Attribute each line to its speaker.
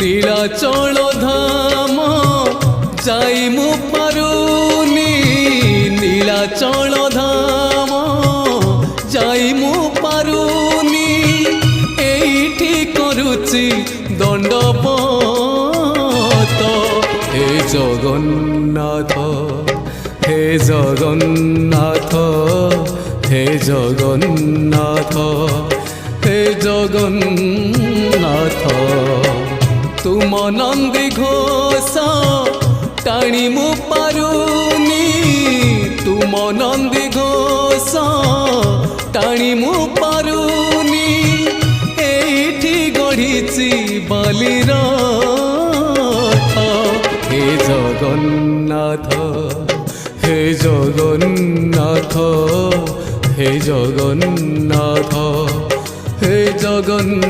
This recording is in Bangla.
Speaker 1: নীলাচল ধাম যাই মু পারুনি নীলাচল ধাম যাই মু পারুনি এইটি করুচি দণ্ডপত হে জগন্নাথ হে জগন্নাথ হে জগন্নাথ হে জগন্নাথ তুম নন্দী ঘোষ টাণি মু পারুনি তুম নন্দী ঘোষ টাণি মু পারুনি এইটি গড়িছি বালির হে জগন্নাথ হে জগন্নাথ হে জগন্নাথ হে জগন্নাথ।